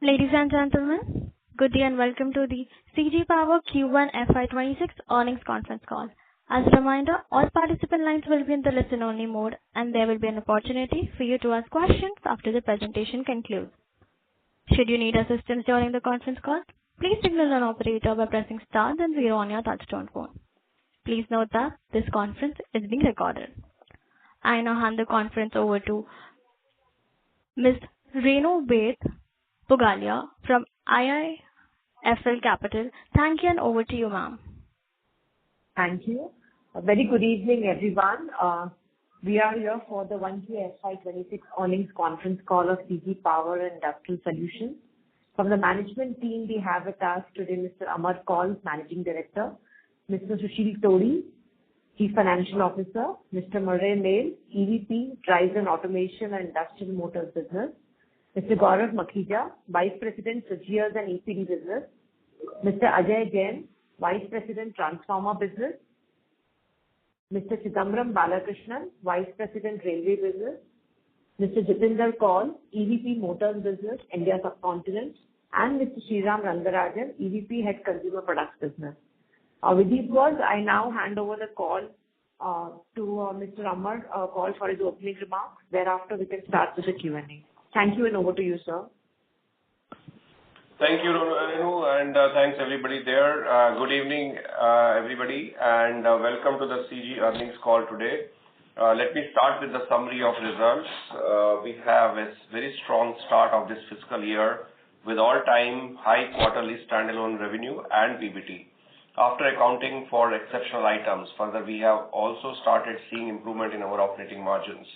Ladies and gentlemen, good day and welcome to the CG Power Q1 FY26 earnings conference call. As a reminder, all participant lines will be in the listen-only mode, and there will be an opportunity for you to ask questions after the presentation concludes. Should you need assistance during the conference call, please signal an operator by pressing star then 0 on your touchtone phone. Please note that this conference is being recorded. I now hand the conference over to Ms. Renu Baid Pugalia from IIFL Capital. Thank you, and over to you, ma'am. Thank you. A very good evening, everyone. We are here for the 1Q FY26 earnings conference call of CG Power and Industrial Solutions. From the management team, we have with us today Mr. Amar Kaul, Managing Director, Mr. Sushil Todi, Chief Financial Officer, Mr. Murray Mail, EVP, Drives and Automation and Industrial Motors Business, Mr. Gaurav Makhija, Vice President, Switchgears and ECD Business, Mr. Ajay Jain, Vice President, Transformer Business, Mr. Chidambaram Balakrishnan, Vice President, Railway Business, Mr. Jitinder Kaul, EVP, Motors Business, India Subcontinent, and Mr. Sriram Rangarajan, EVP, Head Consumer Products Business. With these words, I now hand over the call to Mr. Amar Kaul for his opening remarks. Thereafter, we can start with the Q&A. Thank you, and over to you, sir. Thank you, Renu, and thanks everybody there. Good evening, everybody, and welcome to the CG earnings call today. Let me start with the summary of results. We have a very strong start of this fiscal year with all-time high quarterly standalone revenue and PBT. After accounting for exceptional items, further we have also started seeing improvement in our operating margins.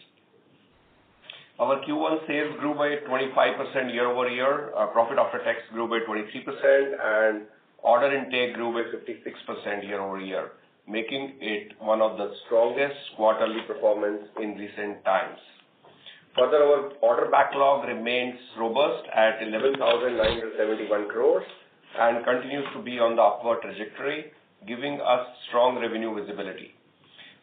Our Q1 sales grew by 25% year-over-year, profit after tax grew by 23%, and order intake grew by 56% year-over-year, making it one of the strongest quarterly performance in recent times. Further, our order backlog remains robust at 11,971 crores and continues to be on the upward trajectory, giving us strong revenue visibility.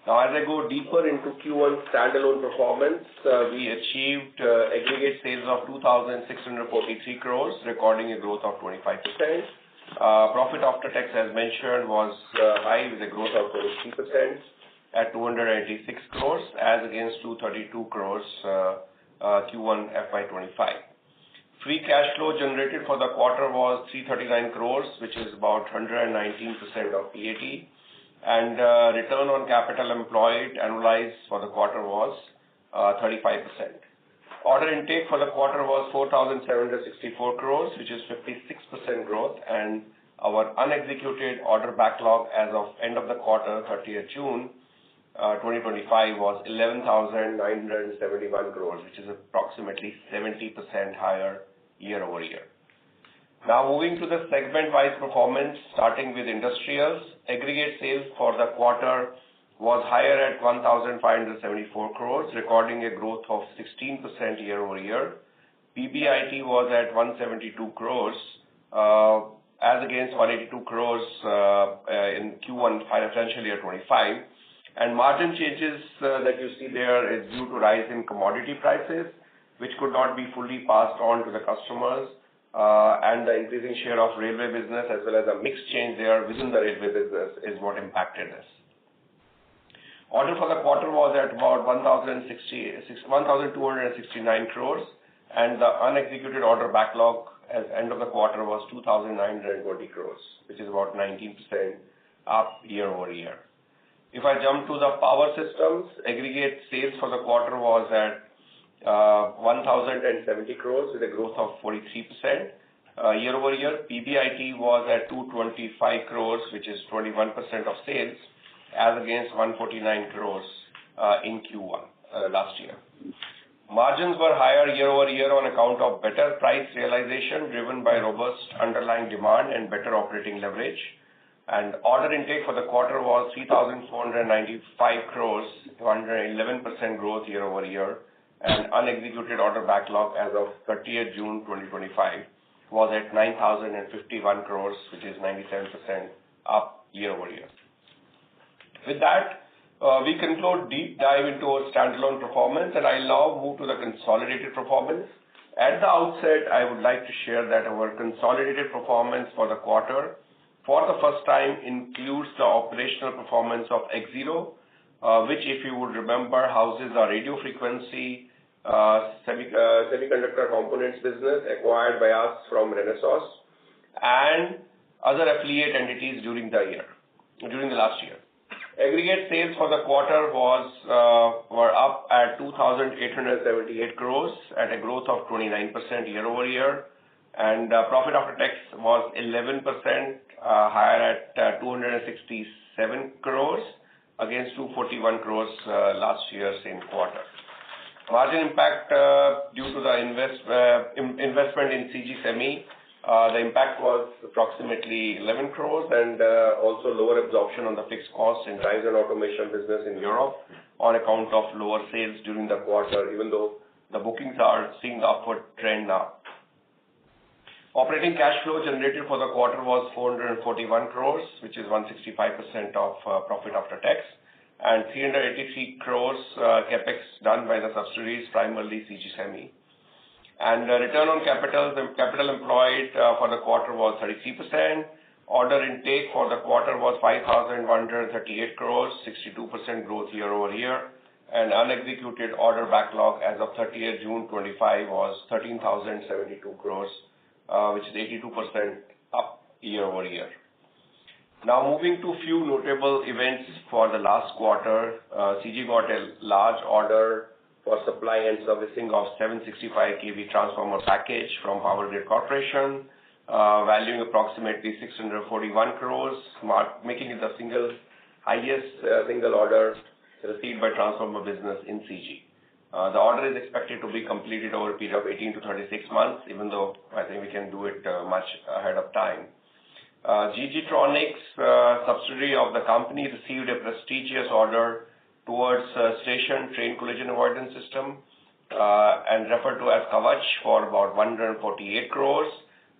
Now, as I go deeper into Q1 standalone performance, we achieved aggregate sales of 2,643 crores, recording a growth of 25%. Profit after tax, as mentioned, was high with a growth of 23% at 286 crores as against 232 crores Q1 FY25. Free cash flow generated for the quarter was 339 crores, which is about 119% of PAT. And return on capital employed annualized for the quarter was 35%. Order intake for the quarter was 4,764 crores, which is 56% growth, and our unexecuted order backlog as of end of the quarter, 30th June 2025, was 11,971 crores, which is approximately 70% higher year-over-year. Now moving to the segment-wise performance, starting with industrials, aggregate sales for the quarter was higher at 1,574 crores, recording a growth of 16% year-over-year. PBIT was at 172 crores, as against 182 crores in Q1 financial year 25. And margin changes that you see there is due to rise in commodity prices, which could not be fully passed on to the customers. And the increasing share of railway business as well as a mix change there within the railway business is what impacted us. Order for the quarter was at about 1,269 crores, and the unexecuted order backlog at end of the quarter was 2,920 crores, which is about 19% up year-over-year. If I jump to the power systems, aggregate sales for the quarter was at 1,070 crores with a growth of 43%. Year-over-year, PBIT was at 225 crores, which is 21% of sales, as against 149 crores in Q1 last year. Margins were higher year-over-year on account of better price realization driven by robust underlying demand and better operating leverage. And order intake for the quarter was 3,495 crores, 111% growth year-over-year. And unexecuted order backlog as of 30th June 2025 was at 9,051 crores, which is 97% up year-over-year. With that, we conclude deep dive into our standalone performance, and I'll now move to the consolidated performance. At the outset, I would like to share that our consolidated performance for the quarter, for the first time, includes the operational performance of X0, which, if you would remember, houses our radio frequency semiconductor components business acquired by us from Renesas and other affiliate entities during the last year. Aggregate sales for the quarter were up at 2,878 crores at a growth of 29% year-over-year, and profit after tax was 11% higher at 267 crores against 241 crores last year, same quarter. Margin impact due to the investment in CG Semi, the impact was approximately 11 crores and also lower absorption on the fixed costs in drives and automation business in Europe on account of lower sales during the quarter, even though the bookings are seeing the upward trend now. Operating cash flow generated for the quarter was 441 crores, which is 165% of profit after tax, and 383 crores capex done by the subsidiaries, primarily CG Semi. And return on capital employed for the quarter was 33%. Order intake for the quarter was 5,138 crores, 62% growth year-over-year, and unexecuted order backlog as of 30th June 25 was 13,072 crores, which is 82% up year-over-year. Now moving to few notable events for the last quarter, CG got a large order for supply and servicing of 765 kV transformer package from Power Grid Corporation, valuing approximately 641 crores, making it the highest single order received by transformer business in CG. The order is expected to be completed over a period of 18 to 36 months, even though I think we can do it much ahead of time. GG Tronics, subsidiary of the company, received a prestigious order towards station train collision avoidance system and referred to as Kavach for about 148 crores.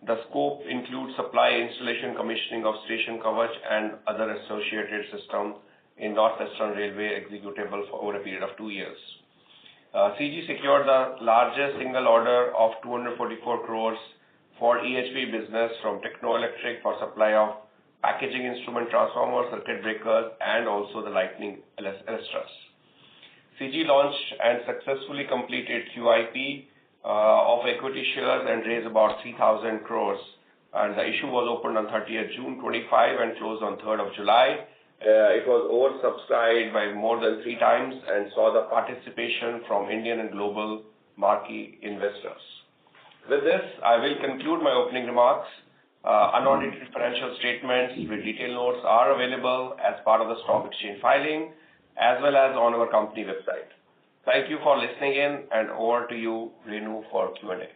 The scope includes supply, installation, commissioning of station Kavach and other associated systems in Northwestern Railway, executable for over a period of 2 years. CG secured the largest single order of 244 crores for EHV business from Techno Electric for supply of packaging instrument transformers, circuit breakers, and also the lightning arresters. CG launched and successfully completed QIP of equity shares and raised about 3,000 crores. And the issue was opened on 30th June 25 and closed on 3rd of July. It was oversubscribed by more than 3 times and saw the participation from Indian and global marquee investors. With this, I will conclude my opening remarks. Unaudited financial statements with detailed notes are available as part of the stock exchange filing as well as on our company website. Thank you for listening in, and over to you, Renu, for Q&A.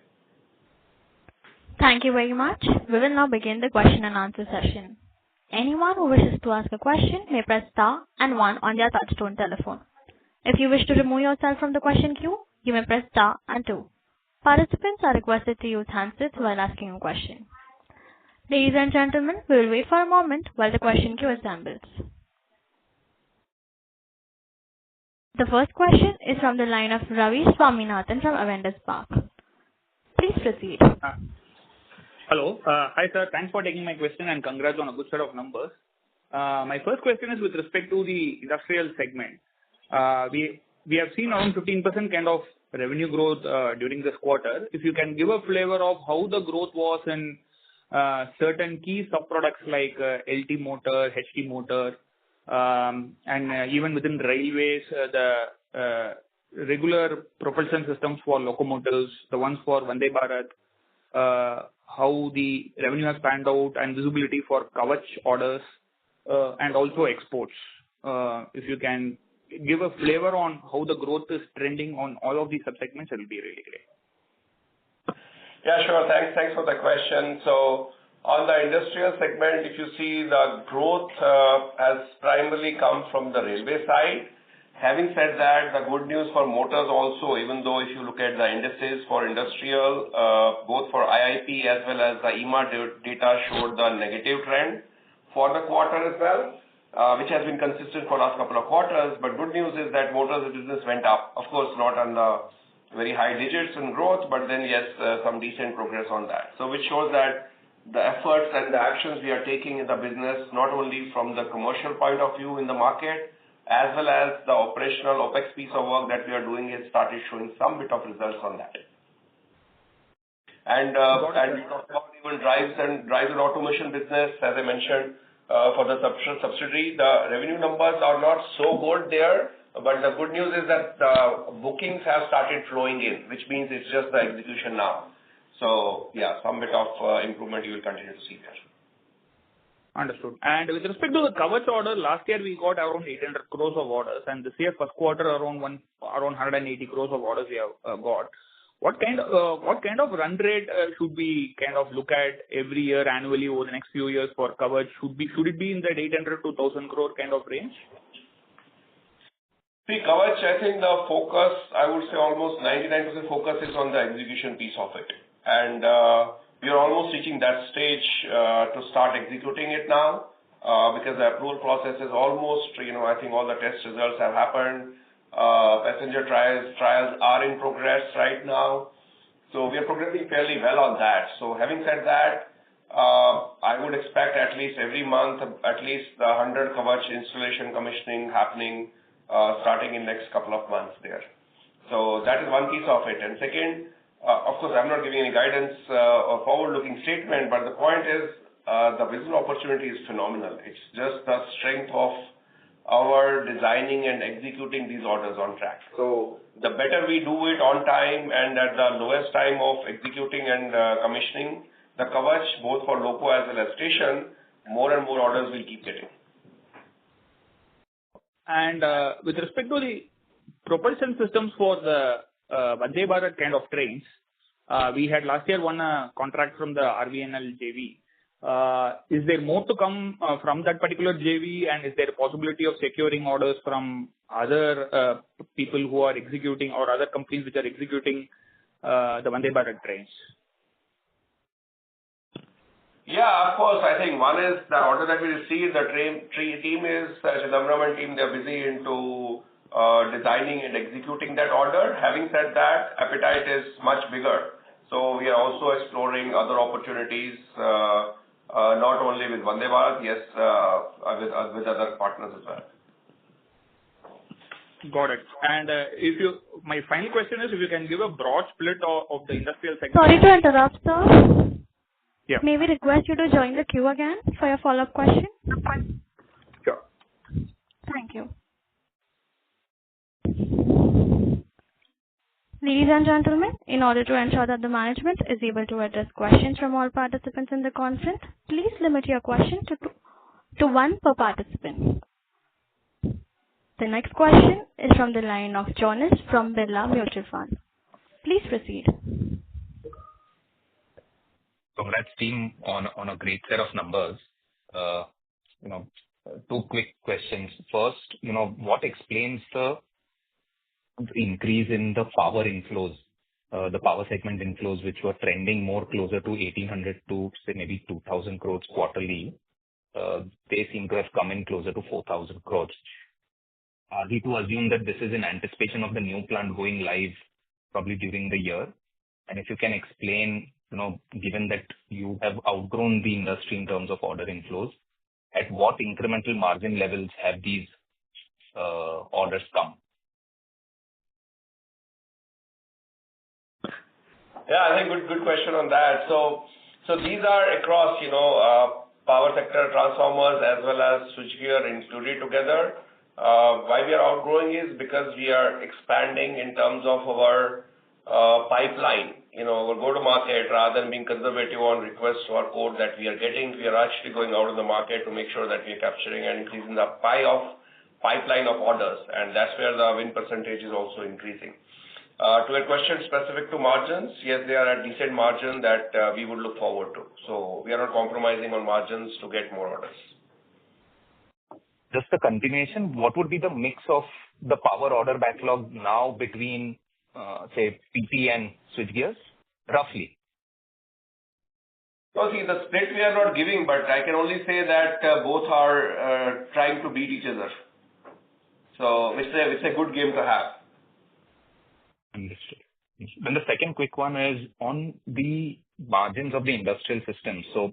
Thank you very much. We will now begin the question and answer session. Anyone who wishes to ask a question may press star and 1 on their touchtone telephone. If you wish to remove yourself from the question queue, you may press star and 2. Participants are requested to use handsets while asking a question. Ladies and gentlemen, we will wait for a moment while the question queue assembles. The first question is from the line of Ravi Swaminathan from Avendus Spark. Please proceed. Hello. Hi, sir. Thanks for taking my question and congrats on a good set of numbers. My first question is with respect to the industrial segment. We have seen around 15% kind of revenue growth during this quarter. If you can give a flavor of how the growth was in certain key sub-products like LT motor, HT motor, and even within railways, the regular propulsion systems for locomotives, the ones for Vande Bharat, how the revenue has panned out and visibility for Kavach orders, and also exports. If you can give a flavor on how the growth is trending on all of these subsegments, it will be really great. Yeah, sure. Thanks for the question. So on the industrial segment, if you see, the growth has primarily come from the railway side. Having said that, the good news for motors also, even though if you look at the indices for industrial, both for IIP as well as the EMA data showed the negative trend for the quarter as well, which has been consistent for the last couple of quarters. But good news is that motors business went up. Of course, not on the very high digits in growth, but then yes, some decent progress on that. So which shows that the efforts and the actions we are taking in the business, not only from the commercial point of view in the market, as well as the operational OpEx piece of work that we are doing, has started showing some bit of results on that. And we talked about even drives and automation business, as I mentioned, for the subsidiary. The revenue numbers are not so good there, but the good news is that the bookings have started flowing in, which means it's just the execution now. So yeah, some bit of improvement you will continue to see there. Understood. And with respect to the Kavach order, last year we got around 800 crores of orders, and this year first quarter around 180 crores of orders we have got. What kind of run rate should we kind of look at every year annually over the next few years for Kavach? Should it be in that 800 to 1,000 crore kind of range? See, Kavach, I think the focus, I would say almost 99% focus is on the execution piece of it. And we are almost reaching that stage to start executing it now because the approval process is almost, I think all the test results have happened. Passenger trials are in progress right now. So we are progressing fairly well on that. So having said that, I would expect at least every month, at least 100 Kavach installation commissioning happening starting in next couple of months there. So that is one piece of it. And second, of course, I'm not giving any guidance or forward-looking statement, but the point is the business opportunity is phenomenal. It's just the strength of our designing and executing these orders on track. So the better we do it on time and at the lowest time of executing and commissioning the Kavach, both for loco as well as station, more and more orders will keep getting. And with respect to the propulsion systems for the Vande Bharat kind of trains, we had last year won a contract from the RVNL JV. Is there more to come from that particular JV, and is there a possibility of securing orders from other people who are executing or other companies which are executing the Vande Bharat trains? Yeah, of course. I think one is the order that we received, the team is, the government team, they're busy into designing and executing that order. Having said that, appetite is much bigger. So we are also exploring other opportunities, not only with Vande Bharat, yes, with other partners as well. Got it. And my final question is if you can give a broad split of the industrial segment. Sorry to interrupt, sir. Yeah. May we request you to join the queue again for your follow-up question? Sure. Thank you. Ladies and gentlemen, in order to ensure that the management is able to address questions from all participants in the conference, please limit your question to one per participant. The next question is from the line of Jonas from Birla Mutual Fund. Please proceed. Congrats team on a great set of numbers. Two quick questions. First, what explains the increase in the power inflows, the power segment inflows, which were trending more closer to 1,800 to say maybe 2,000 crores quarterly? They seem to have come in closer to 4,000 crores. Are we to assume that this is in anticipation of the new plant going live probably during the year? And if you can explain, given that you have outgrown the industry in terms of order inflows, at what incremental margin levels have these orders come? Yeah, I think good question on that. So these are across, power sector transformers as well as switchgear included together. Why we are outgrowing is because we are expanding in terms of our pipeline. Our go-to-market, rather than being conservative on requests or quote that we are getting, we are actually going out in the market to make sure that we are capturing and increasing the pipeline of orders. And that's where the win percentage is also increasing. To a question specific to margins, yes, they are at decent margin that we would look forward to. So we are not compromising on margins to get more orders. Just a continuation, what would be the mix of the power order backlog now between, say, PT and switchgears, roughly? So see, the split we are not giving, but I can only say that both are trying to beat each other. So it's a good game to have. Understood. Then the second quick one is on the margins of the industrial system. So,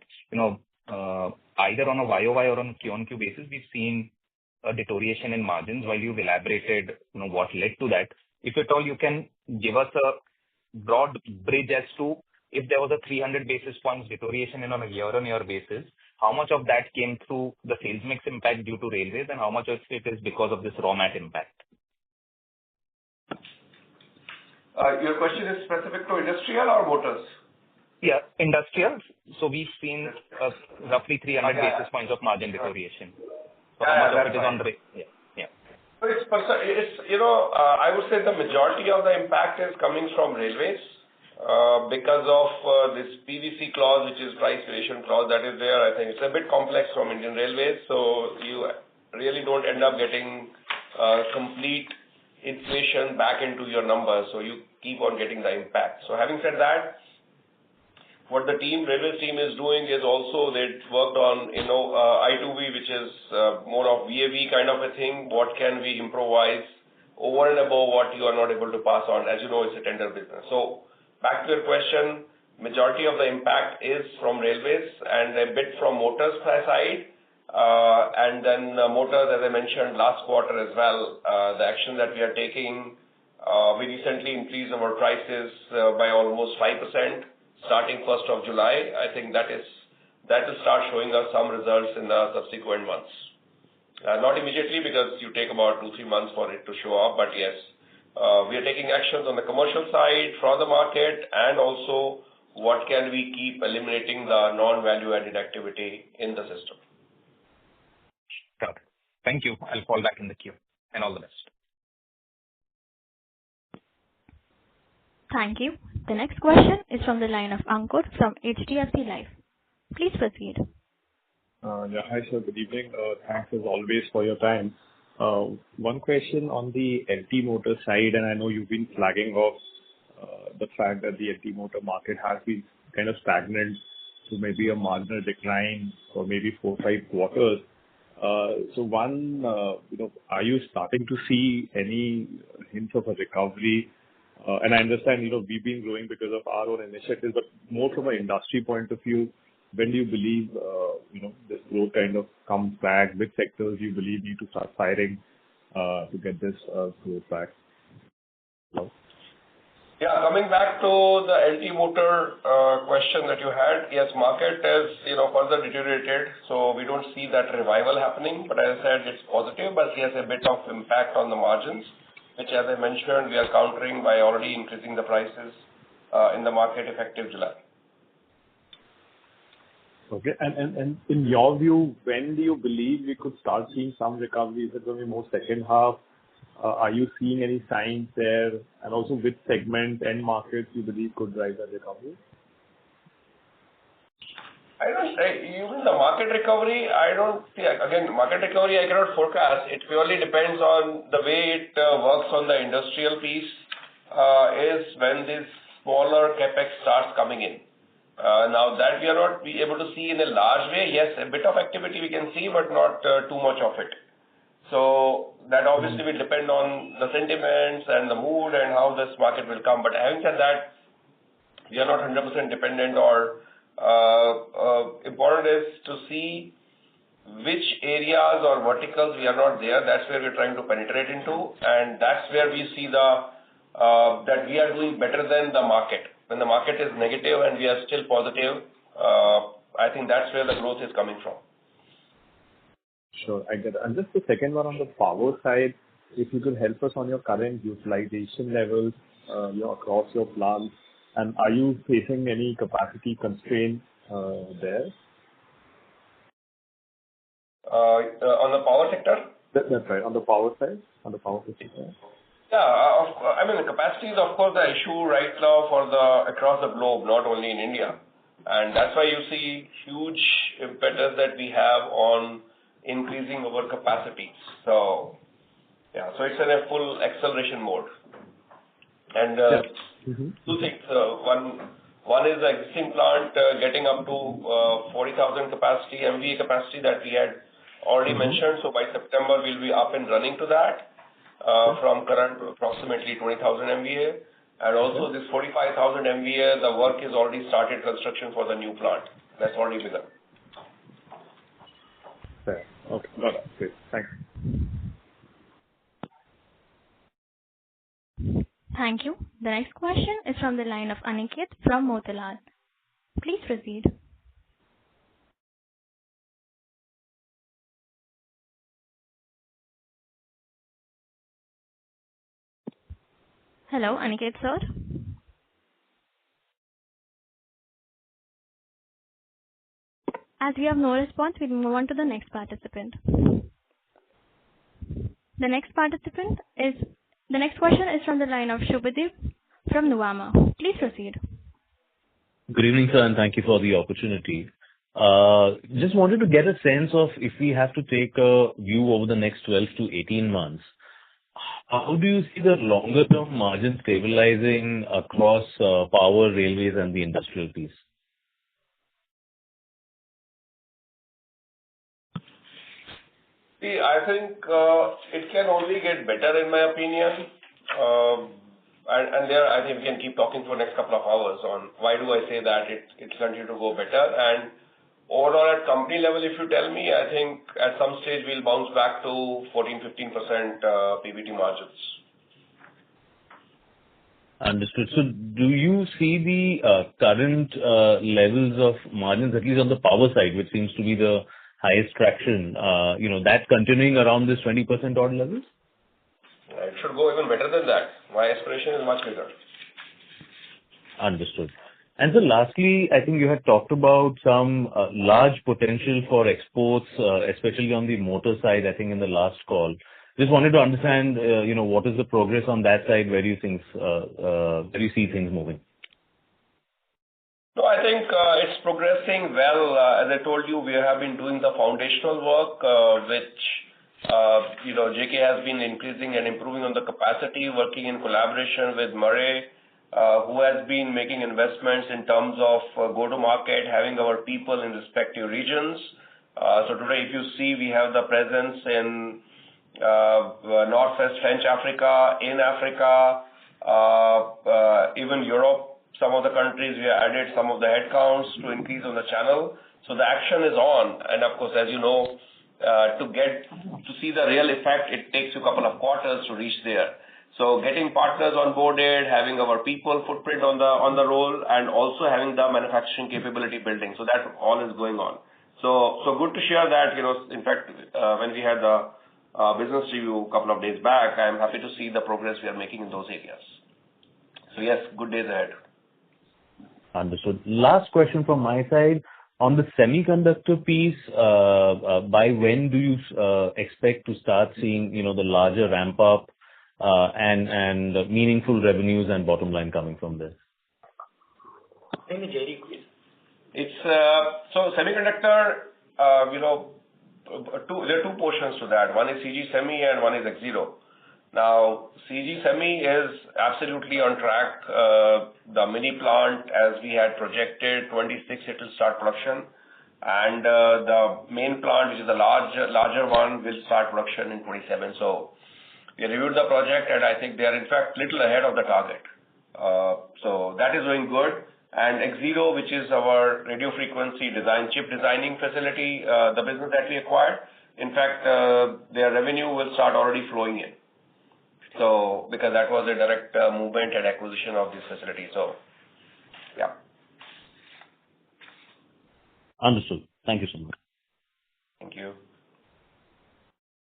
either on a YOY or on a Q-on-Q basis, we've seen a deterioration in margins. While you've elaborated, what led to that, if at all you can give us a broad bridge as to if there was a 300 basis points deterioration on a year-on-year basis, how much of that came through the sales mix impact due to railways and how much of it is because of this raw mat impact? Your question is specific to industrial or motors? Yeah, industrial. So we've seen roughly 300 basis points of margin deterioration. So how much of it is on the... Yeah. So I would say the majority of the impact is coming from railways because of this PVC clause, which is price variation clause that is there. I think it's a bit complex from Indian Railways, so you really don't end up getting complete inflation back into your numbers, so you keep on getting the impact. So having said that, what the railways team is doing is also they worked on, I2V, which is more of VAV kind of a thing. What can we improvise over and above what you are not able to pass on? As you know, it's a tender business. So back to your question, majority of the impact is from railways and a bit from motors side. And then motors, as I mentioned last quarter as well, the action that we are taking, we recently increased our prices by almost 5%. Starting 1st of July, I think that will start showing us some results in the subsequent months. Not immediately because you take about 2-3 months for it to show up, but yes, we are taking actions on the commercial side for the market and also what can we keep eliminating the non-value added activity in the system. Got it. Thank you. I'll fall back in the queue and all the best. Thank you. The next question is from the line of Ankur from HDFC Life. Please proceed. Hi, sir. Good evening. Thanks as always for your time. One question on the LT motor side, and I know you've been flagging off the fact that the LT motor market has been kind of stagnant to maybe a marginal decline for maybe 4-5 quarters. So one, are you starting to see any hints of a recovery? And I understand, we've been growing because of our own initiatives, but more from an industry point of view, when do you believe, this growth kind of comes back? Which sectors you believe need to start firing to get this growth back? Hello? Yeah, coming back to the LT motor question that you had, yes, market has further deteriorated, so we don't see that revival happening. But as I said, it's positive, but it has a bit of impact on the margins, which, as I mentioned, we are countering by already increasing the prices in the market effective July. Okay, and in your view, when do you believe we could start seeing some recovery? Is it going to be more second half? Are you seeing any signs there? And also, which segment and markets you believe could drive that recovery? I don't say, even the market recovery, I don't see, again, market recovery I cannot forecast. It purely depends on the way it works on the industrial piece, is when this smaller capex starts coming in. Now that we are not be able to see in a large way, yes, a bit of activity we can see, but not too much of it. So that obviously will depend on the sentiments and the mood and how this market will come. But having said that, we are not 100% dependent or important is to see which areas or verticals we are not there. That's where we're trying to penetrate into, and that's where we see that we are doing better than the market. When the market is negative and we are still positive, I think that's where the growth is coming from. Sure, I get it. And just the second one on the power side, if you could help us on your current utilization levels across your plants, and are you facing any capacity constraints there? On the power sector? That's right, on the power side, on the power sector. Yeah, the capacity is of course the issue right now across the globe, not only in India. And that's why you see huge impetus that we have on increasing our capacities. So it's in a full acceleration mode. And two things. One is the existing plant getting up to 40,000 capacity, MVA capacity that we had already mentioned. So by September, we'll be up and running to that from current approximately 20,000 MVA. And also this 45,000 MVA, the work is already started, construction for the new plant. That's already begun. Fair. Okay. Got it. Great. Thanks. Thank you. The next question is from the line of Aniket from Motilal. Please proceed. Hello, Aniket sir. As we have no response, we move on to the next participant. The next question is from the line of Shubhadeep from Nuvama. Please proceed. Good evening, sir, and thank you for the opportunity. Just wanted to get a sense of if we have to take a view over the next 12 to 18 months, how do you see the longer term margin stabilizing across power, railways, and the industrial piece? See, I think it can only get better in my opinion. And there, I think we can keep talking for the next couple of hours on why do I say that it's continue to go better. And overall at company level, if you tell me, I think at some stage we'll bounce back to 14-15% PBT margins. Understood. So do you see the current levels of margins, at least on the power side, which seems to be the highest traction, that continuing around this 20% odd levels? It should go even better than that. My aspiration is much bigger. Understood. And so lastly, I think you had talked about some large potential for exports, especially on the motor side, I think in the last call. Just wanted to understand, what is the progress on that side? Where do you see things moving? No, I think it's progressing well. As I told you, we have been doing the foundational work, which JK has been increasing and improving on the capacity, working in collaboration with Murray, who has been making investments in terms of go-to-market, having our people in respective regions. So today, if you see, we have the presence in Northwest French Africa, in Africa, even Europe. Some of the countries we have added some of the headcounts to increase on the channel. So the action is on. And of course, as you know, to see the real effect, it takes a couple of quarters to reach there. So getting partners onboarded, having our people footprint on the roll, and also having the manufacturing capability building. So that all is going on. So good to share that, in fact, when we had the business review a couple of days back, I'm happy to see the progress we are making in those areas. So yes, good days ahead. Understood. Last question from my side. On the semiconductor piece, by when do you expect to start seeing, the larger ramp up and meaningful revenues and bottom line coming from this? It's so semiconductor, there are two portions to that. One is CG Semi and one is X0. Now, CG Semi is absolutely on track. The mini plant, as we had projected, 26 it will start production. And the main plant, which is the larger one, will start production in 27. So we reviewed the project, and I think they are in fact little ahead of the target. So that is going good. And X0, which is our radio frequency chip designing facility, the business that we acquired, in fact, their revenue will start already flowing in. So because that was a direct movement and acquisition of this facility. So, yeah. Understood. Thank you so much. Thank you.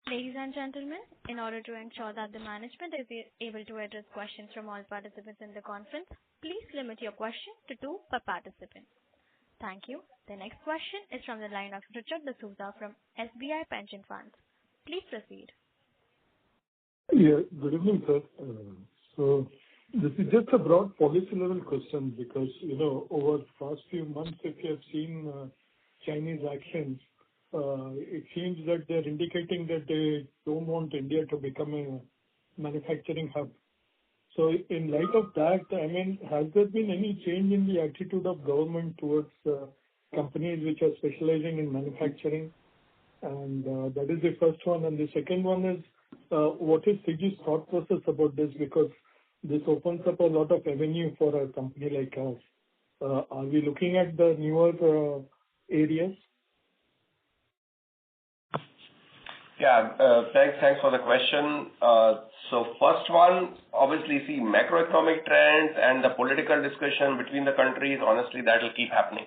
Ladies and gentlemen, in order to ensure that the management is able to address questions from all participants in the conference, please limit your question to 2 per participant. Thank you. The next question is from the line of Richard D'Souza from SBI Pension Funds. Please proceed. Yeah, good evening, sir. So this is just a broad policy level question because, over the past few months, if you have seen Chinese actions, it seems that they're indicating that they don't want India to become a manufacturing hub. So in light of that, has there been any change in the attitude of government towards companies which are specializing in manufacturing? And that is the first one. And the second one is, what is CG's thought process about this? Because this opens up a lot of avenue for a company like us. Are we looking at the newer areas? Yeah. Thanks for the question. So first one, obviously, see, macroeconomic trends and the political discussion between the countries, honestly, that will keep happening.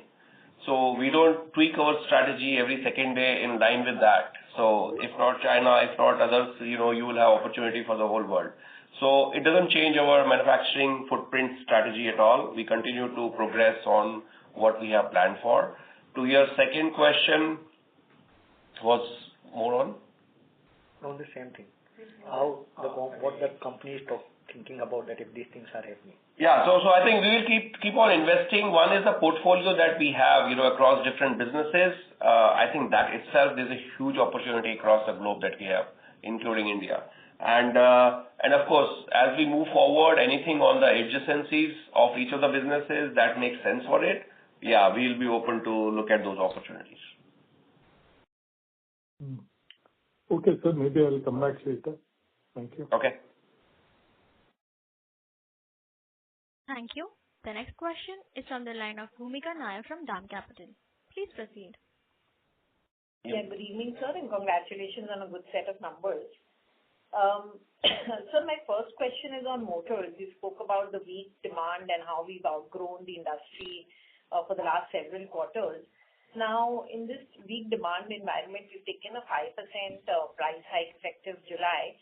So we don't tweak our strategy every second day in line with that. So if not China, if not others, you will have opportunity for the whole world. So it doesn't change our manufacturing footprint strategy at all. We continue to progress on what we have planned for. To your second question was more on? On the same thing. What the company is thinking about that if these things are happening. Yeah. So I think we will keep on investing. One is the portfolio that we have, across different businesses. I think that itself is a huge opportunity across the globe that we have, including India. And of course, as we move forward, anything on the adjacencies of each of the businesses that makes sense for it, yeah, we'll be open to look at those opportunities. Okay, sir. Maybe I'll come back later. Thank you. Okay. Thank you. The next question is from the line of Bhumika Nair from DAM Capital. Please proceed. Yeah, good evening, sir, and congratulations on a good set of numbers. So my first question is on motors. You spoke about the weak demand and how we've outgrown the industry for the last several quarters. Now, in this weak demand environment, you've taken a 5% price hike effective July.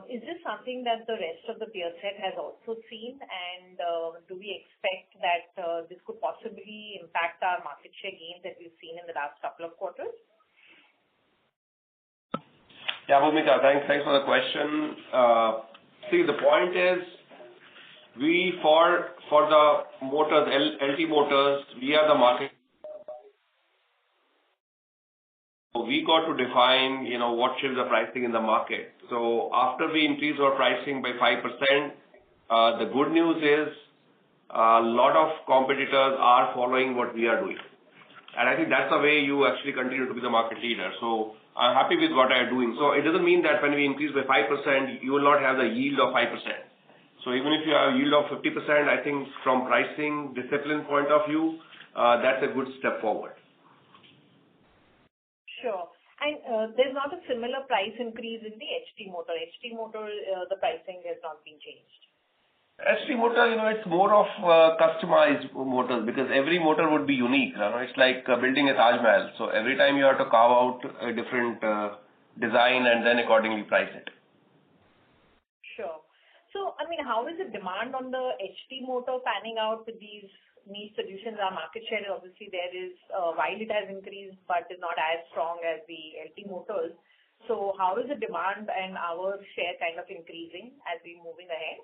Is this something that the rest of the peer set has also seen? And do we expect that this could possibly impact our market share gains that we've seen in the last couple of quarters? Yeah, Bhumika, thanks for the question. See, the point is, we for the motors, LT motors, we are the market. We got to define, what should be the pricing in the market. So after we increase our pricing by 5%, the good news is a lot of competitors are following what we are doing. And I think that's the way you actually continue to be the market leader. So I'm happy with what I'm doing. So it doesn't mean that when we increase by 5%, you will not have the yield of 5%. So even if you have a yield of 50%, I think from pricing discipline point of view, that's a good step forward. Sure. And there's not a similar price increase in the HT motor. HT motor, the pricing has not been changed. HT motor, it's more of customized motors because every motor would be unique. It's like building a Taj Mahal. So every time you have to carve out a different design and then accordingly price it. Sure. So, how is the demand on the HT motor panning out with these niche solutions? Our market share, obviously, there is, while it has increased, but is not as strong as the LT motors. So how is the demand and our share kind of increasing as we're moving ahead?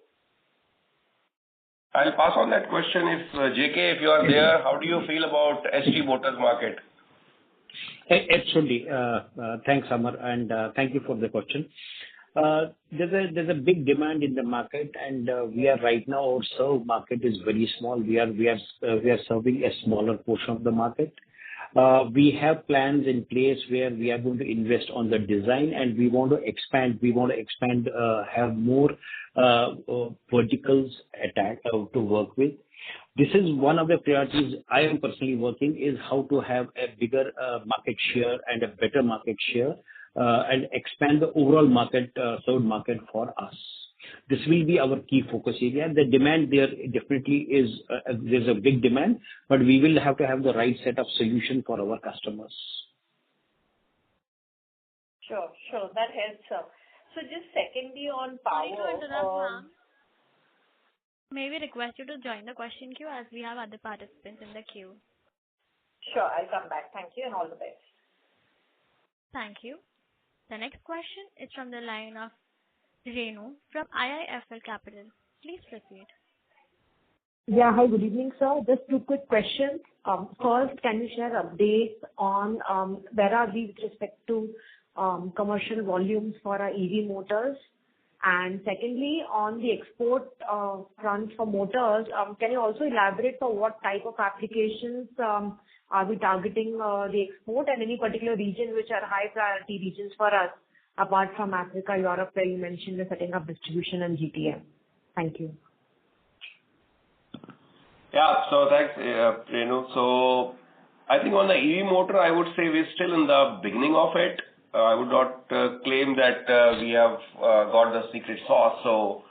I'll pass on that question. If you are there, how do you feel about HT motors market? Absolutely. Thanks, Amar, and thank you for the question. There's a big demand in the market, and we are right now, our served market is very small. We are serving a smaller portion of the market. We have plans in place where we are going to invest on the design, and we want to expand. Have more verticals to work with. This is one of the priorities I am personally working is how to have a bigger market share and a better market share and expand the overall market, served market for us. This will be our key focus area. The demand there definitely is, there's a big demand, but we will have to have the right set of solution for our customers. Sure. That helps, sir. So just secondly on power. Sorry to interrupt, ma'am. May we request you to join the question queue as we have other participants in the queue. Sure, I'll come back. Thank you and all the best. Thank you. The next question is from the line of Renu from IIFL Capital. Please proceed. Yeah. Hi, good evening, sir. Just two quick questions. First, can you share updates on where are we with respect to commercial volumes for our EV motors? And secondly, on the export front for motors, can you also elaborate for what type of applications are we targeting the export, and any particular region which are high priority regions for us, apart from Africa, Europe, where you mentioned the setting up distribution and GTM? Thank you. Yeah. So thanks, Renu. So I think on the EV motor, I would say we're still in the beginning of it. I would not claim that we have got the secret sauce. So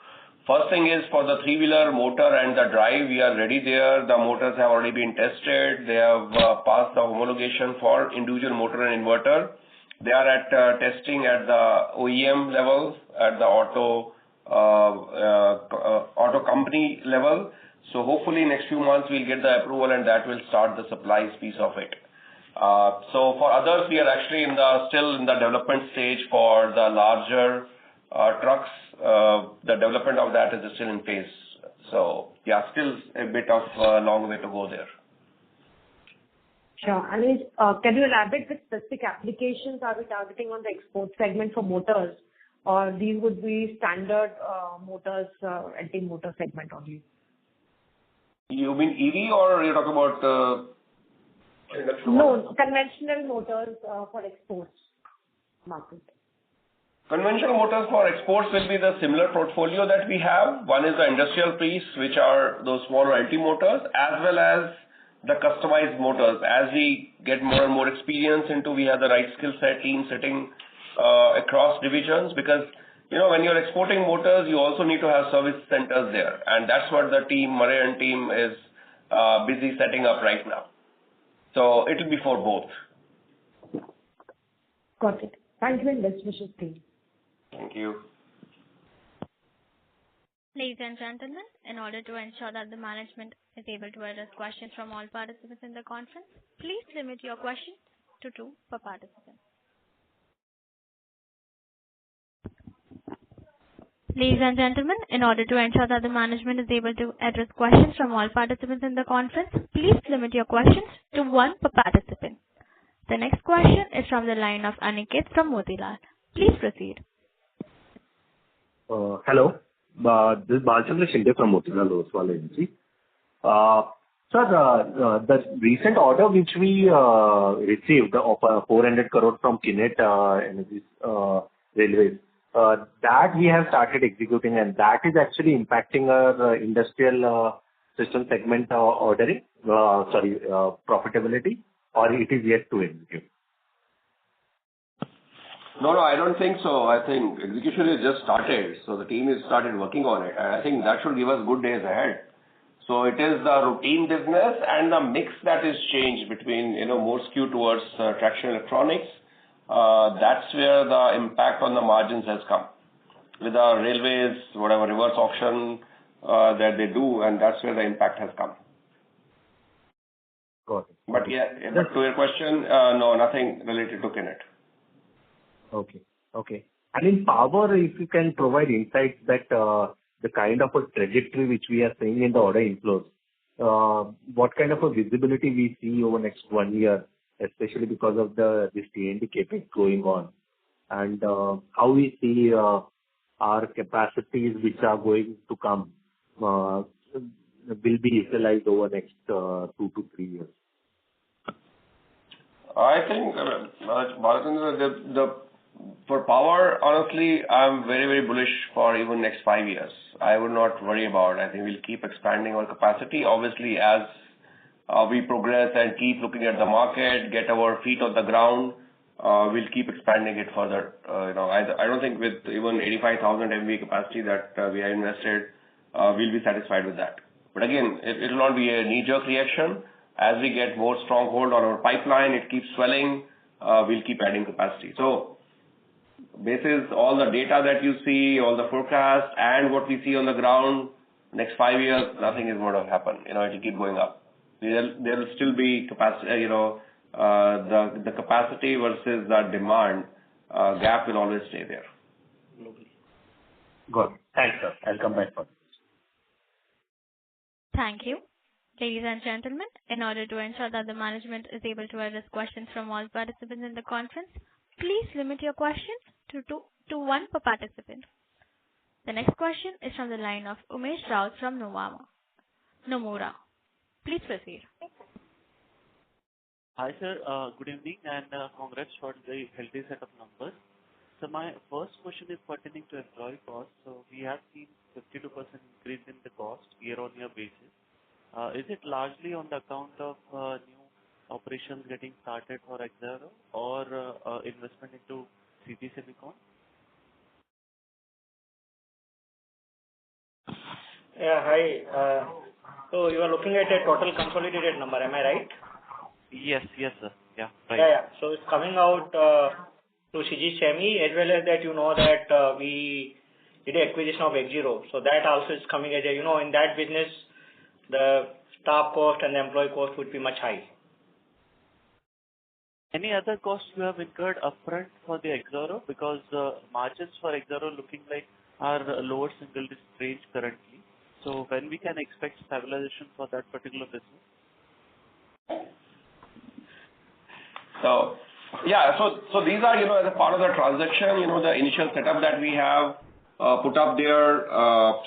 first thing is for the three-wheeler motor and the drive, we are ready there. The motors have already been tested. They have passed the homologation for individual motor and inverter. They are at testing at the OEM level, at the auto company level. So hopefully next few months we'll get the approval and that will start the supplies piece of it. So for others, we are actually still in the development stage for the larger trucks. The development of that is still in phase. So yeah, still a bit of a long way to go there. Sure. Anish, can you elaborate which specific applications are we targeting on the export segment for motors, or these would be standard motors, LT motor segment only? You mean EV or you're talking about No, conventional motors for exports market. Conventional motors for exports will be the similar portfolio that we have. One is the industrial piece, which are those smaller LT motors, as well as the customized motors. As we get more and more experience into, we have the right skill set team sitting across divisions, because when you're exporting motors, you also need to have service centers there, and that's what the team, Murray and team, is busy setting up right now. So it will be for both. Got it. Thank you and best wishes, team. Thank you. Ladies and gentlemen, in order to ensure that the management is able to address questions from all participants in the conference, please limit your questions to 2 per participant. Ladies and gentlemen, in order to ensure that the management is able to address questions from all participants in the conference, please limit your questions to 1 per participant. The next question is from the line of Aniket from Motilal. Please proceed. Hello. This is Balchandra Shinde from Motilal Oswal Agency. Sir, the recent order which we received of 400 crore from Kinet Energies Railways, that we have started executing, and that is actually impacting our industrial system segment profitability, or it is yet to execute? No, I don't think so. I think execution has just started. So the team has started working on it. And I think that should give us good days ahead. So it is the routine business and the mix that is changed between, more skewed towards traction electronics. That's where the impact on the margins has come. With the railways, whatever reverse auction that they do, and that's where the impact has come. Got it. But yeah, but to your question, no, nothing related to Kinet. Okay. And in power, if you can provide insights that the kind of a trajectory which we are seeing in the order inflows, what kind of a visibility we see over next 1 year, especially because of this T&D CapEx going on, and how we see our capacities which are going to come will be utilized over next 2 to 3 years. I think, Balchandra, for power, honestly, I'm very, very bullish for even next 5 years. I would not worry about it. I think we'll keep expanding our capacity. Obviously, as we progress and keep looking at the market, get our feet on the ground, we'll keep expanding it further. I don't think with even 85,000 MVA capacity that we have invested, we'll be satisfied with that. But again, it will not be a knee-jerk reaction. As we get more stronghold on our pipeline, it keeps swelling, we'll keep adding capacity. So, basis all the data that you see, all the forecasts, and what we see on the ground, next 5 years, nothing is going to happen. It will keep going up. There will still be capacity, the capacity versus the demand gap will always stay there. Got it. Thanks, sir. I'll come back for this. Thank you. Ladies and gentlemen, in order to ensure that the management is able to address questions from all participants in the conference, please limit your questions to 1 per participant. The next question is from the line of Umesh Raut from Nomura. Please proceed. Hi, sir. Good evening, and congrats for the healthy set of numbers. So my first question is pertaining to employee cost. So we have seen 52% increase in the cost year-on-year basis. Is it largely on the account of new operations getting started for Exero or investment into CG Semicon? Yeah, hi. So you are looking at a total consolidated number, am I right? Yes, sir. Yeah, right. Yeah. So it's coming out to CG Semi, as well as that that we did an acquisition of Exero. So that also is coming as in that business, the staff cost and the employee cost would be much high. Any other costs you have incurred upfront for the Exero? Because margins for Exero looking like are lower single digit range currently. So when we can expect stabilization for that particular business? So these are, as a part of the transaction, the initial setup that we have put up there.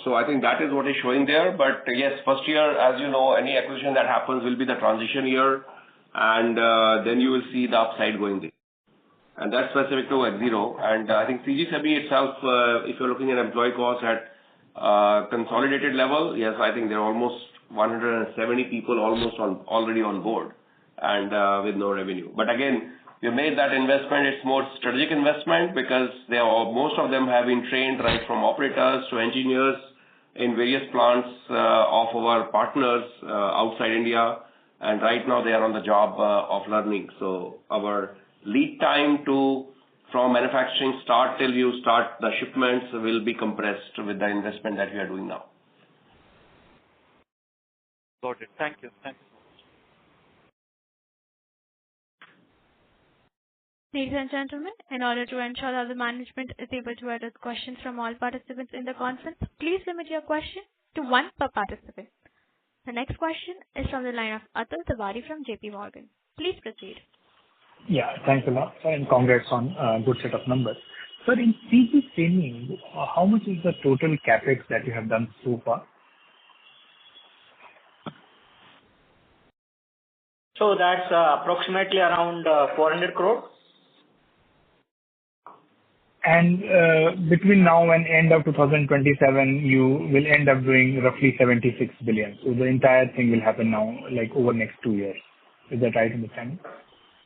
So I think that is what is showing there. But yes, first year, as you know, any acquisition that happens will be the transition year, and then you will see the upside going there. And that's specific to Exero. And I think CG Semi itself, if you're looking at employee costs at consolidated level, yes, I think there are almost 170 people already on board and with no revenue. But again, we made that investment. It's more strategic investment because most of them have been trained right from operators to engineers in various plants of our partners outside India. And right now they are on the job of learning. So our lead time from manufacturing start till you start the shipments will be compressed with the investment that we are doing now. Got it. Thank you. Thank you so much. Ladies and gentlemen, in order to ensure that the management is able to address questions from all participants in the conference, please limit your question to one per participant. The next question is from the line of Atul Tiwari from JP Morgan. Please proceed. Yeah, thanks a lot, sir, and congrats on a good set of numbers. Sir, in CG Semi, how much is the total capex that you have done so far? So that's approximately around 400 crore. And between now and end of 2027, you will end up doing roughly 76 billion. So the entire thing will happen now, like over next 2 years. Is that right understanding?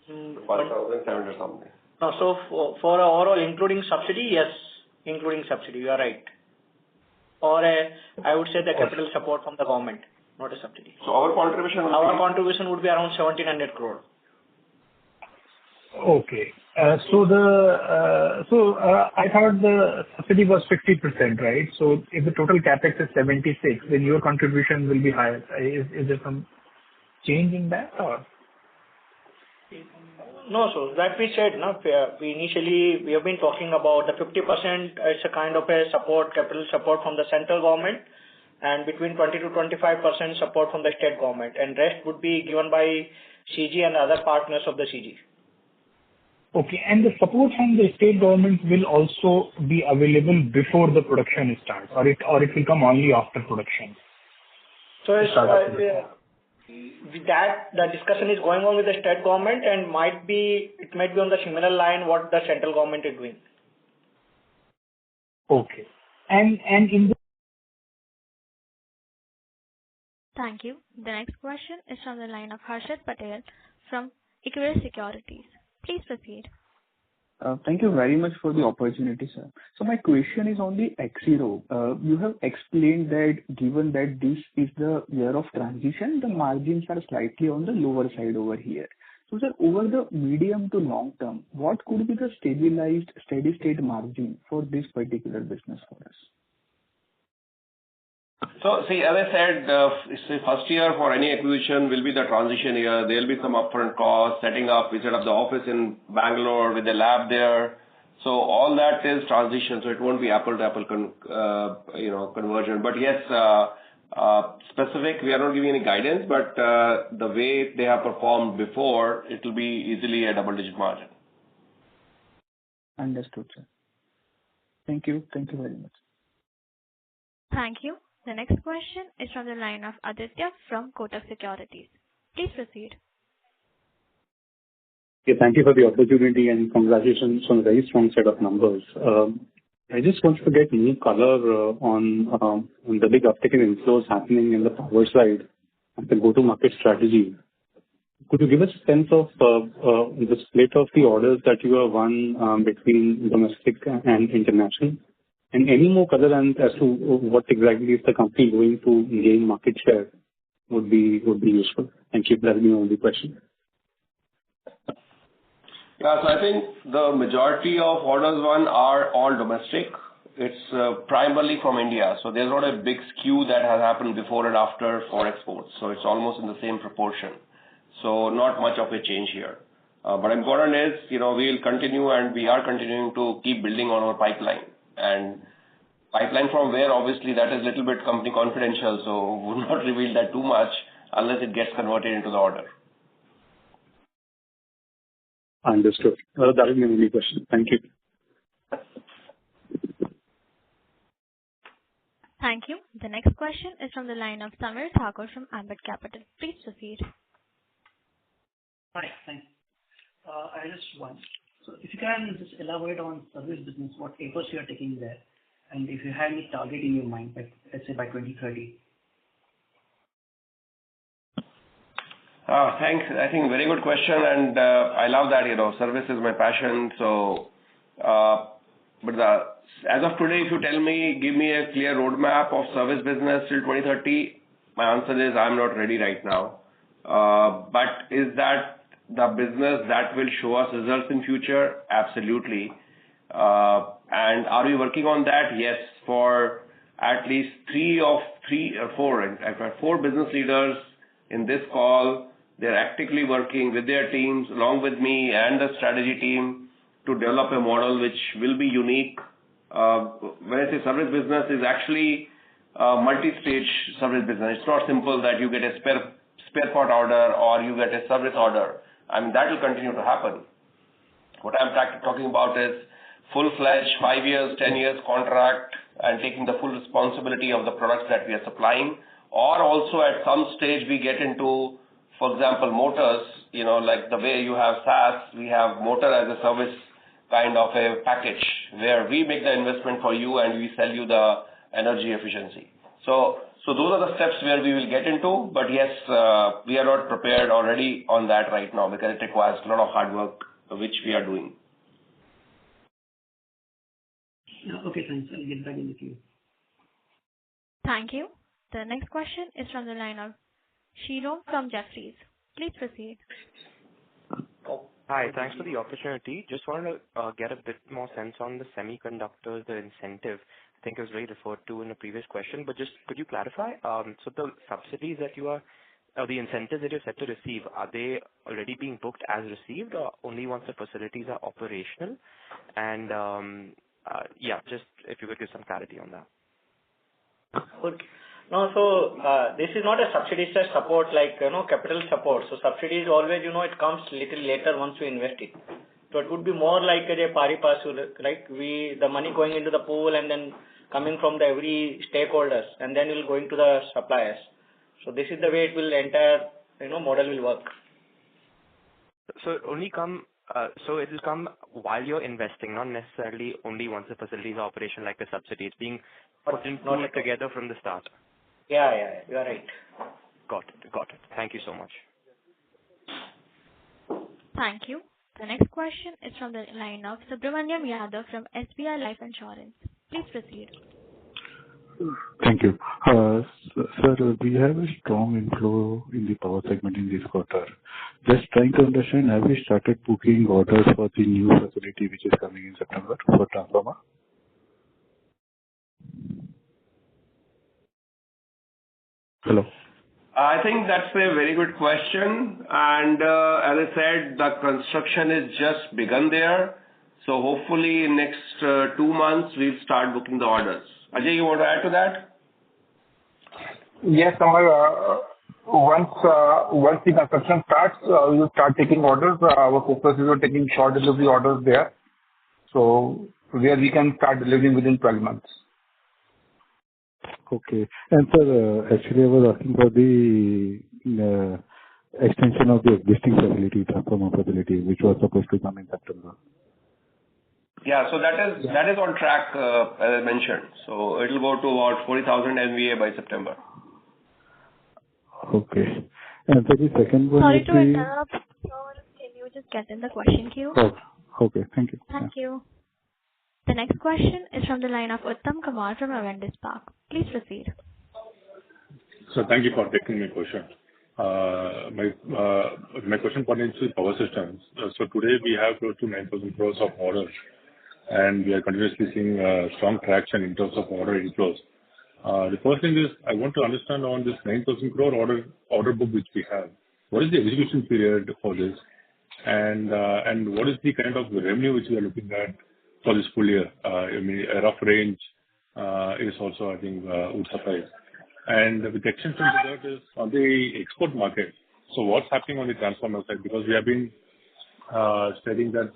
1,700 something. No, so for overall, including subsidy, yes, including subsidy, you are right. Or I would say the capital support from the government, not a subsidy. So our contribution would be around 1,700 crore. Okay. So I thought the subsidy was 50%, right? So if the total capex is 76, then your contribution will be higher. Is there some change in that or? No, so that we said, we have been talking about the 50% as a kind of a support, capital support from the central government, and between 20 to 25% support from the state government, and rest would be given by CG and other partners of the CG. Okay, and the support from the state government will also be available before the production starts, or it will come only after production? So that the discussion is going on with the state government, and it might be on the similar line what the central government is doing. Okay, and in the Thank you. The next question is from the line of Harshit Patel from Equirus Securities. Please proceed. Thank you very much for the opportunity, sir. So my question is on the Exero. You have explained that given that this is the year of transition, the margins are slightly on the lower side over here. So sir, over the medium to long term, what could be the stabilized steady state margin for this particular business for us? So, see, as I said, first year for any acquisition will be the transition year. There will be some upfront costs, setting up. We set up the office in Bangalore with the lab there. So all that is transition. So it won't be apple-to-apple conversion. But yes, specific, we are not giving any guidance, but the way they have performed before, it will be easily a double-digit margin. Understood, sir. Thank you. Thank you very much. Thank you. The next question is from the line of Aditya from Kotak Securities. Please proceed. Thank you for the opportunity and congratulations on a very strong set of numbers. I just wanted to get more color on the big uptick in inflows happening in the power side and the go-to-market strategy. Could you give us a sense of the split of the orders that you have won between domestic and international? And any more color as to what exactly is the company going to gain market share would be useful. Thank you. That will be my only question. Yeah, so I think the majority of orders won are all domestic. It's primarily from India. So there's not a big skew that has happened before and after for exports. So it's almost in the same proportion. So not much of a change here. But important is, we'll continue and we are continuing to keep building on our pipeline. And pipeline from where, obviously, that is a little bit company confidential. So we'll not reveal that too much unless it gets converted into the order. Understood. That is my only question. Thank you. Thank you. The next question is from the line of Samir Thakur from Ambit Capital. Please proceed. Hi, thanks. I just want, so if you can just elaborate on service business, what efforts you are taking there, and if you have any target in your mind, let's say by 2030. Thanks. I think very good question, and I love that. Service is my passion. So, as of today, if you tell me, give me a clear roadmap of service business till 2030, my answer is I'm not ready right now. But is that the business that will show us results in future? Absolutely. And are we working on that? Yes. For at least four business leaders in this call, they're actively working with their teams along with me and the strategy team to develop a model which will be unique. When I say service business, is actually a multi-stage service business. It's not simple that you get a spare part order or you get a service order. I mean, that will continue to happen. What I'm talking about is full-fledged 5 years, 10 years contract and taking the full responsibility of the products that we are supplying. Or also at some stage we get into, for example, motors, like the way you have SaaS, we have motor as a service kind of a package where we make the investment for you and we sell you the energy efficiency. So those are the steps where we will get into. But yes, we are not prepared or ready on that right now because it requires a lot of hard work, which we are doing. Okay, thanks. I'll get back in the queue. Thank you. The next question is from the line of Shiro from Jefferies. Please proceed. Hi, thanks for the opportunity. Just wanted to get a bit more sense on the semiconductors, the incentive. I think it was very referred to in a previous question, but just could you clarify? So the subsidies that the incentives that you're set to receive, are they already being booked as received or only once the facilities are operational? And just if you could give some clarity on that. Okay. No, so this is not a subsidy support like, capital support. So subsidy is always, it comes little later once we invest it. So it would be more like a pari passu, like the money going into the pool and then coming from the every stakeholders and then will going to the suppliers. So this is the way it will entire, model will work. So it only so it will come while you're investing, not necessarily only once the facility is operational like the subsidy. It's being put in together from the start. Yeah, you are right. Got it. Thank you so much. Thank you. The next question is from the line of Subramaniam Yadav from SBI Life Insurance. Please proceed. Thank you. Sir, we have a strong inflow in the power segment in this quarter. Just trying to understand, have we started booking orders for the new facility which is coming in September for transformer? Hello. I think that's a very good question. And as I said, the construction is just begun there. So hopefully in next 2 months, we'll start booking the orders. Ajay, you want to add to that? Yes, Amar. Once the construction starts, we'll start taking orders. Our focus is on taking short delivery orders there. So where we can start delivering within 12 months. Okay. And sir, actually I was asking for the extension of the existing facility, transformer facility, which was supposed to come in September? Yeah. So that is on track, as I mentioned. So it'll go to about 40,000 MVA by September. Okay. And so the second one Sorry would to be... interrupt. Sir, can you just get in the question queue? Oh, okay. Thank you. Thank you. The next question is from the line of Uttam Kumar from Avendus Spark. Please proceed. So thank you for taking my question. My question pertains to power systems. So today we have close to 9,000 crores of orders, and we are continuously seeing strong traction in terms of order inflows. The first thing is I want to understand on this 9,000 crore order book which we have, what is the execution period for this, and what is the kind of revenue which we are looking at for this full year? I mean, a rough range is also, I think, would suffice. And with the extension to that is on the export market. So what's happening on the transformer side? Because we have been studying that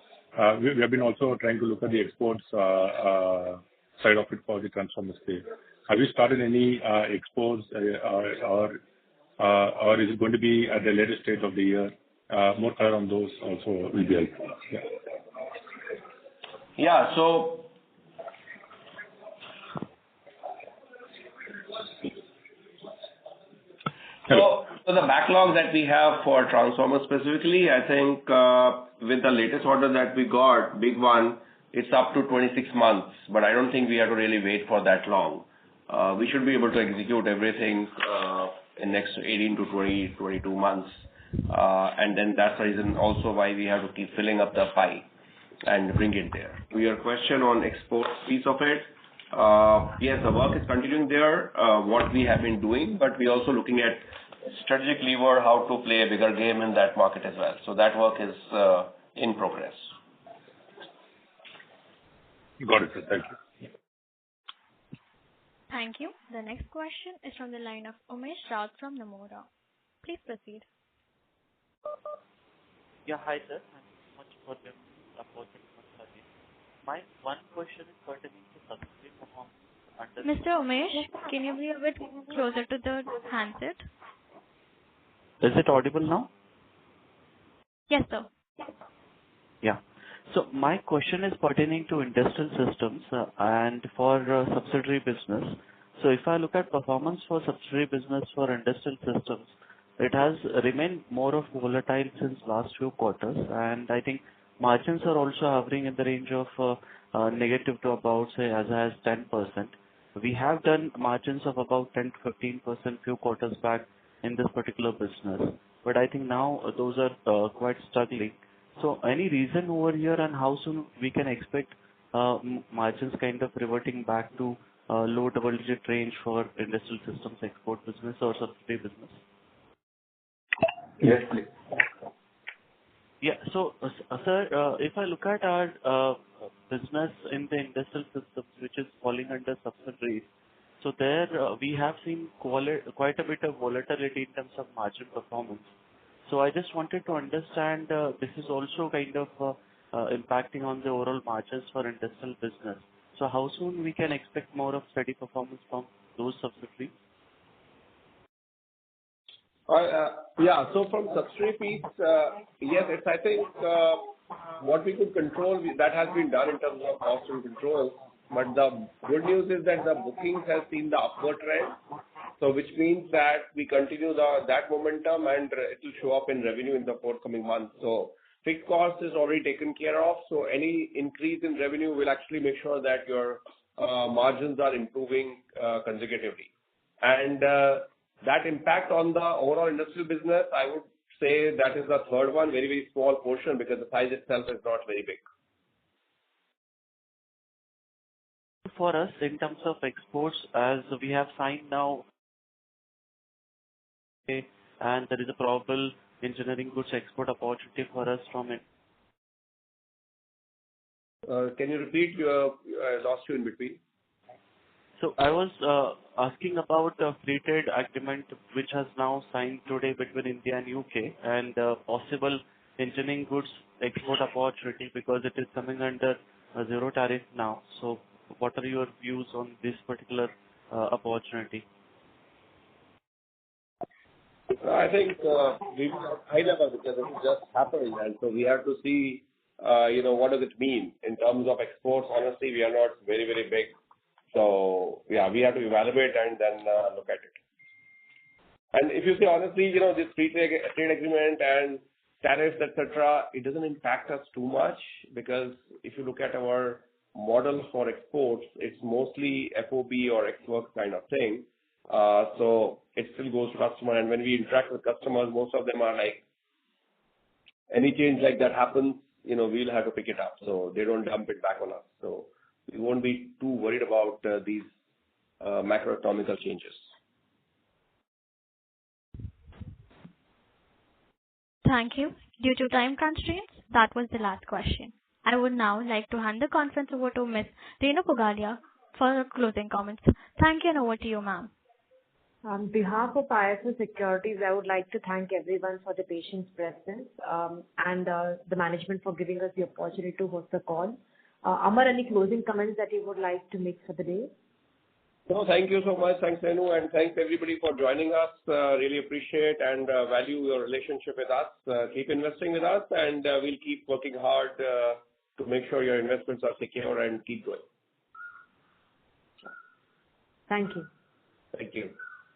we have been also trying to look at the exports side of it for the transformer space. Have you started any exports or is it going to be at the later stage of the year? More color on those also will be helpful. Yeah. Yeah. So the backlog that we have for transformers specifically, I think with the latest order that we got, big one, it's up to 26 months, but I don't think we have to really wait for that long. We should be able to execute everything in next 18 to 22 months. And then that's the reason also why we have to keep filling up the pie and bring it there. To your question on export piece of it, yes, the work is continuing there, what we have been doing, but we're also looking at strategic lever, how to play a bigger game in that market as well. So that work is in progress. Got it, sir. Thank you. Thank you. The next question is from the line of Umesh Raut from Nomura. Please proceed. Yeah, hi sir. Thank you so much for the opportunity. My one question is pertaining to subsidy performance. Mr. Umesh, can you be a bit closer to the handset? Is it audible now? Yes, sir. Yeah. So my question is pertaining to industrial systems and for subsidiary business. So if I look at performance for subsidiary business for industrial systems, it has remained more of volatile since last few quarters, and I think margins are also hovering in the range of negative to about, say, as high as 10%. We have done margins of about 10 to 15% few quarters back in this particular business, but I think now those are quite struggling. So any reason over here, and how soon we can expect margins kind of reverting back to low double-digit range for industrial systems export business or subsidiary business? Yes, please. Yeah. So, sir, if I look at our business in the industrial systems, which is falling under subsidiaries, so there we have seen quite a bit of volatility in terms of margin performance. So I just wanted to understand this is also kind of impacting on the overall margins for industrial business. So how soon we can expect more of steady performance from those subsidiaries? Yeah. So from subsidiary piece, yes, it's, I think, what we could control, that has been done in terms of cost and control. But the good news is that the bookings have seen the upward trend, so which means that we continue that momentum and it will show up in revenue in the forthcoming months. So fixed cost is already taken care of. So any increase in revenue will actually make sure that your margins are improving consecutively. And that impact on the overall industrial business, I would say that is the third one, very, very small portion because the size itself is not very big. For us, in terms of exports, as we have signed now, and there is a probable engineering goods export opportunity for us from it. Can you repeat? I lost you in between. So I was asking about the free trade agreement which has now signed today between India and UK, and possible engineering goods export opportunity because it is coming under a zero tariff now. So what are your views on this particular opportunity? I think we will at high level because it is just happening, and so we have to see, what does it mean in terms of exports. Honestly, we are not very, very big. So yeah, we have to evaluate and then look at it. And if you see honestly, this free trade agreement and tariffs, etc., it doesn't impact us too much because if you look at our model for exports, it's mostly FOB or ex-works kind of thing. So it still goes to customer, and when we interact with customers, most of them are like, any change like that happens, we'll have to pick it up. So they don't dump it back on us. So we won't be too worried about these macroeconomical changes. Thank you. Due to time constraints, that was the last question. I would now like to hand the conference over to Ms. Renu Pugalia for her closing comments. Thank you, and over to you, ma'am. On behalf of IIFL Securities, I would like to thank everyone for the patience presence and the management for giving us the opportunity to host the call. Amar, any closing comments that you would like to make for the day? No, thank you so much. Thanks, Renu, and thanks everybody for joining us. Really appreciate and value your relationship with us. Keep investing with us, and we'll keep working hard to make sure your investments are secure and keep going. Thank you. Thank you.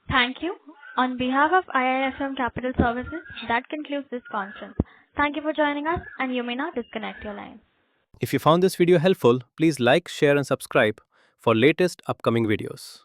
Thank you. On behalf of IIFM Capital Services, that concludes this conference. Thank you for joining us, and you may now disconnect your line. If you found this video helpful, please like, share, and subscribe for latest upcoming videos.